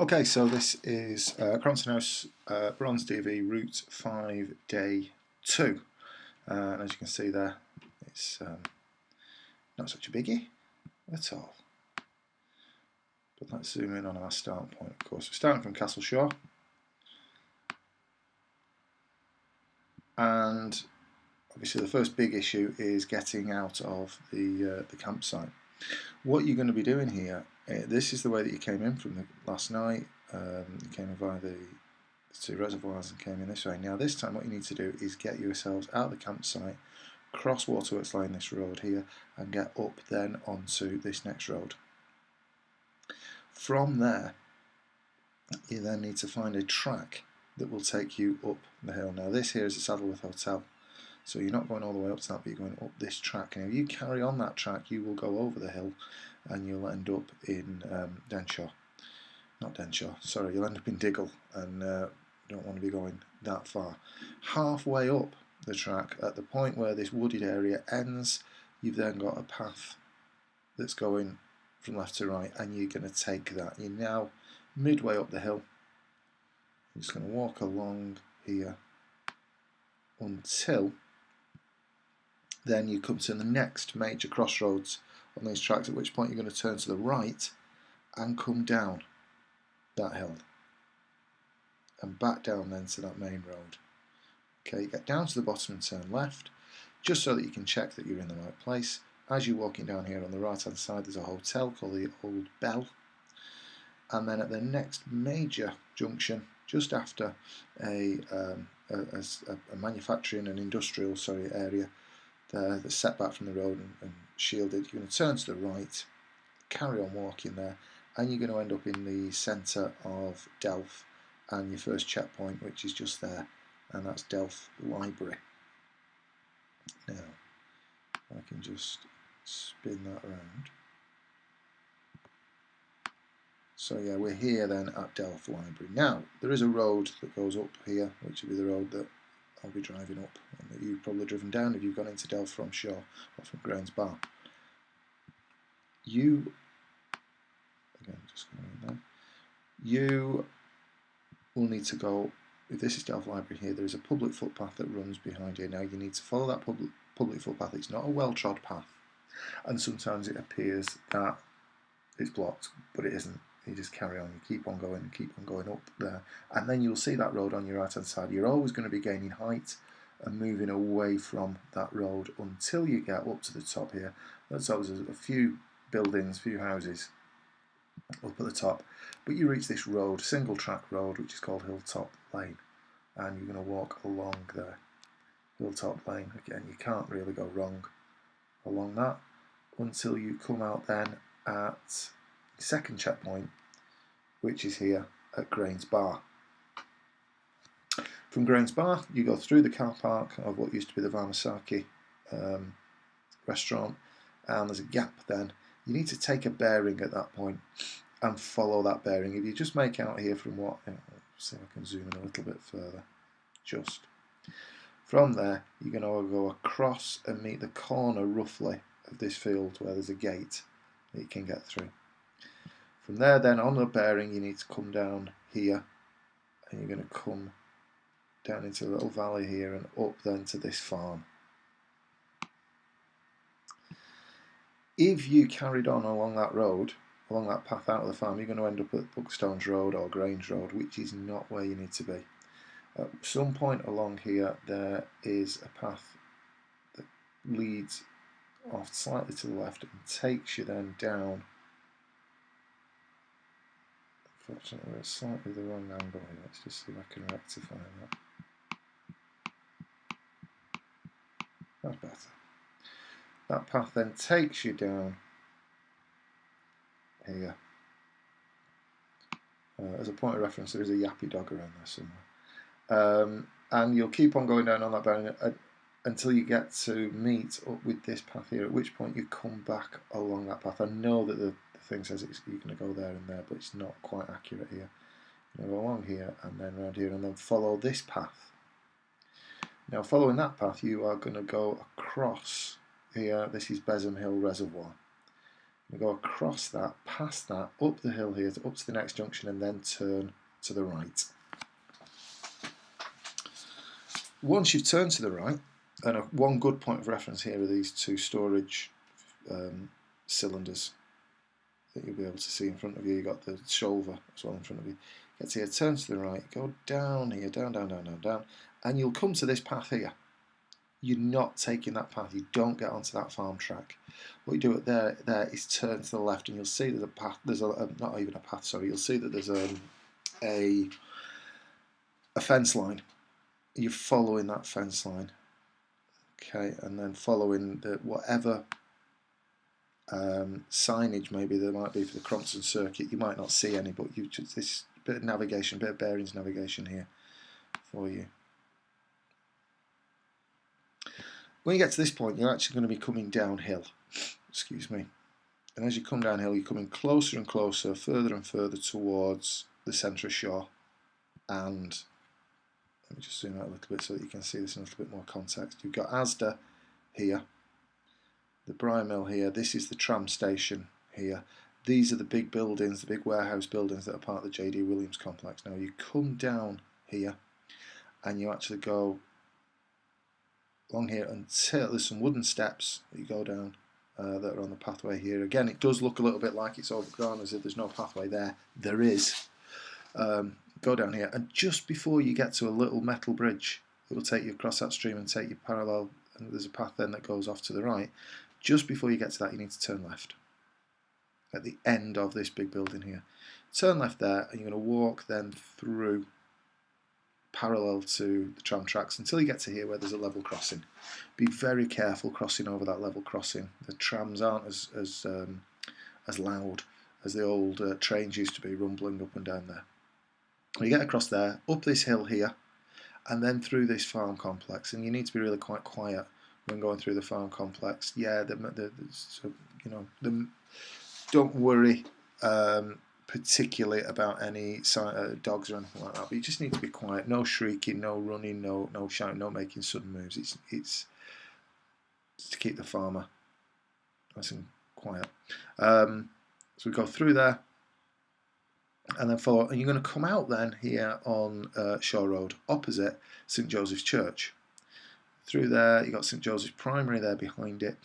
Okay, so this is Cranston House Bronze DV Route 5 Day 2. And as you can see there, it's not such a biggie at all. But let's zoom in on our start point, of course. We're starting from Castleshaw. And obviously the first big issue is getting out of the campsite. What you're going to be doing here, this is the way that you came in from last night. You came in via the two reservoirs and came in this way. Now this time what you need to do is get yourselves out of the campsite, cross Waterworks Lane, this road here, and get up then onto this next road. From there you then need to find a track that will take you up the hill. Now this here is the Saddleworth Hotel, so you're not going all the way up to that, but you're going up this track. And if you carry on that track, you will go over the hill and you'll end up in Denshaw. Not Denshaw, sorry, you'll end up in Diggle, and you don't want to be going that far. Halfway up the track, at the point where this wooded area ends, you've then got a path that's going from left to right, and you're going to take that. You're now midway up the hill. I'm just going to walk along here until then you come to the next major crossroads on these tracks, at which point you're going to turn to the right and come down that hill and back down then to that main road. Okay, you get down to the bottom and turn left, just so that you can check that you're in the right place. As you're walking down here on the right hand side, there's a hotel called the Old Bell, and then at the next major junction, just after a manufacturing and industrial area there that's set back from the road and shielded, you're going to turn to the right, carry on walking there, and you're going to end up in the centre of Delph and your first checkpoint, which is just there, and that's Delph Library. Now I can just spin that around. So yeah, we're here then at Delph Library. Now there is a road that goes up here, which will be the road that I'll be driving up, and that you've probably driven down if you've gone into Delph from Shaw or from Grange Bar. You, again, just going in there, you will need to go, if this is Delph Library here, there is a public footpath that runs behind here. Now you need to follow that public footpath. It's not a well-trod path, and sometimes it appears that it's blocked, but it isn't. You just carry on, you keep on going up there, and then you'll see that road on your right hand side. You're always going to be gaining height and moving away from that road until you get up to the top here. That's obviously a few buildings, few houses up at the top, but you reach this road, single track road, which is called Hilltop Lane, and you're going to walk along there. Hilltop Lane, again, you can't really go wrong along that until you come out then at second checkpoint, which is here at Grange Bar. From Grange Bar, you go through the car park of what used to be the Vamasaki restaurant, and there's a gap then. You need to take a bearing at that point and follow that bearing. If you just make out here from what, let's see if I can zoom in a little bit further, just from there, you're going to go across and meet the corner roughly of this field where there's a gate that you can get through. From there then, on the bearing, you need to come down here, and you're going to come down into a little valley here and up then to this farm. If you carried on along that road, along that path out of the farm, you're going to end up at Buckstones Road or Grange Road, which is not where you need to be. At some point along here, there is a path that leads off slightly to the left and takes you then down. Unfortunately, we're at slightly the wrong angle here. Let's just see if I can rectify that. That's better. That path then takes you down here. As a point of reference, there is a yappy dog around there somewhere. And you'll keep on going down on that bearing until you get to meet up with this path here, at which point you come back along that path. I know that the thing says you're going to go there and there, but it's not quite accurate here. You're going to go along here and then around here and then follow this path. Now following that path, you are going to go across here. This is Besham Hill Reservoir. We go across that, past that, up the hill here, up to the next junction, and then turn to the right. Once you've turned to the right, and one good point of reference here are these two storage cylinders that you'll be able to see in front of you. You've got the shoulder as well in front of you. Get to here, turn to the right, go down here, down, and you'll come to this path here. You're not taking that path, you don't get onto that farm track. What you do there is turn to the left, and you'll see there's a path, not even a path, sorry, you'll see that there's a fence line. You're following that fence line, okay, and then following the whatever signage maybe there might be for the Crompton circuit. You might not see any, but you just this bit of navigation, bit of bearings navigation here for you. When you get to this point, you're actually going to be coming downhill. Excuse me. And as you come downhill, you're coming closer and closer, further and further towards the centre of Shaw. And let me just zoom out a little bit so that you can see this in a little bit more context. You've got Asda here, the Briar Mill here, this is the tram station here. These are the big buildings, the big warehouse buildings that are part of the J.D. Williams complex. Now you come down here and you actually go along here until there's some wooden steps that you go down that are on the pathway here. Again, it does look a little bit like it's overgrown as if there's no pathway there. There is. Go down here, and just before you get to a little metal bridge, it will take you across that stream and take you parallel, and there's a path then that goes off to the right. Just before you get to that, you need to turn left at the end of this big building here. Turn left there, and you're going to walk then through parallel to the tram tracks until you get to here where there's a level crossing. Be very careful crossing over that level crossing. The trams aren't as loud as the old trains used to be rumbling up and down there. You get across there, up this hill here, and then through this farm complex. And you need to be really quite quiet when going through the farm complex. Yeah, don't worry particularly about any dogs or anything like that. But you just need to be quiet. No shrieking, no running, no shouting, no making sudden moves. It's to keep the farmer nice and quiet. So we go through there. And then follow, and you're going to come out then here on Shaw Road, opposite St Joseph's Church. Through there, you've got St Joseph's Primary there behind it,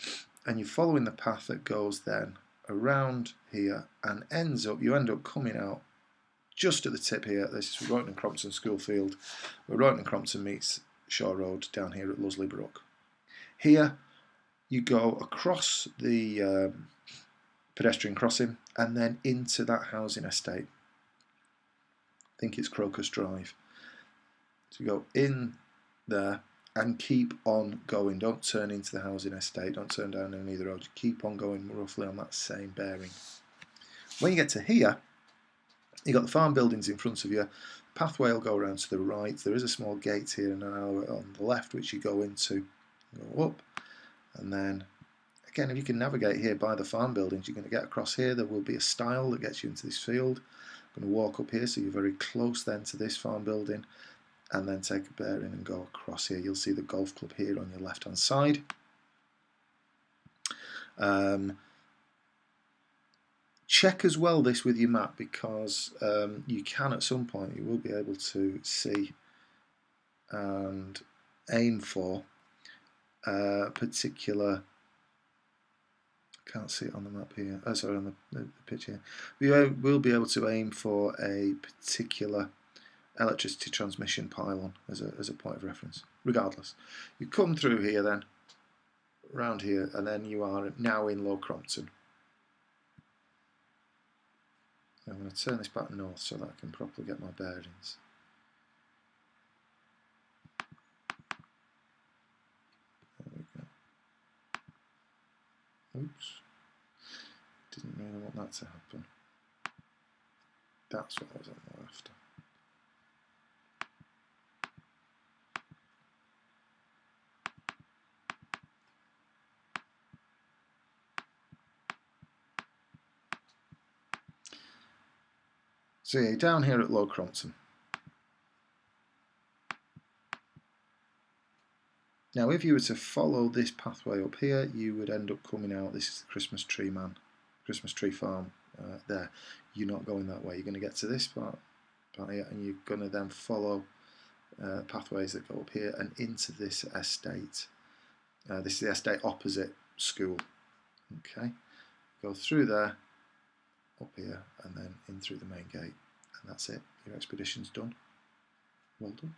and you're following the path that goes then around here and you end up coming out just at the tip here. This is Royton and Crompton Schoolfield, where Royton and Crompton meets Shaw Road down here at Lusley Brook. Here, you go across the pedestrian crossing and then into that housing estate. I think it's Crocus Drive. So you go in there and keep on going. Don't turn into the housing estate. Don't turn down any of the roads. Keep on going roughly on that same bearing. When you get to here, you've got the farm buildings in front of you. Pathway will go around to the right. There is a small gate here and an alleyway on the left which you go into. Go up, and then again, if you can navigate here by the farm buildings, you're going to get across here. There will be a stile that gets you into this field. I'm going to walk up here, so you're very close then to this farm building, and then take a bearing and go across here. You'll see the golf club here on your left hand side. Check as well this with your map, because you can at some point, you will be able to see and aim for a particular, can't see it on the map here, sorry, on the picture here. We will be able to aim for a particular electricity transmission pylon as a point of reference. Regardless, you come through here then, round here, and then you are now in Low Crompton. I'm going to turn this back north so that I can properly get my bearings. There we go. Oops. Didn't really want that to happen. That's what I was after. So yeah, down here at Low Crompton. Now if you were to follow this pathway up here, you would end up coming out, this is the Christmas Tree Man Christmas tree farm there. You're not going that way. You're going to get to this part here, and you're going to then follow pathways that go up here and into this estate. This is the estate opposite school. Okay, go through there, up here, and then in through the main gate, and that's it. Your expedition's done. Well done.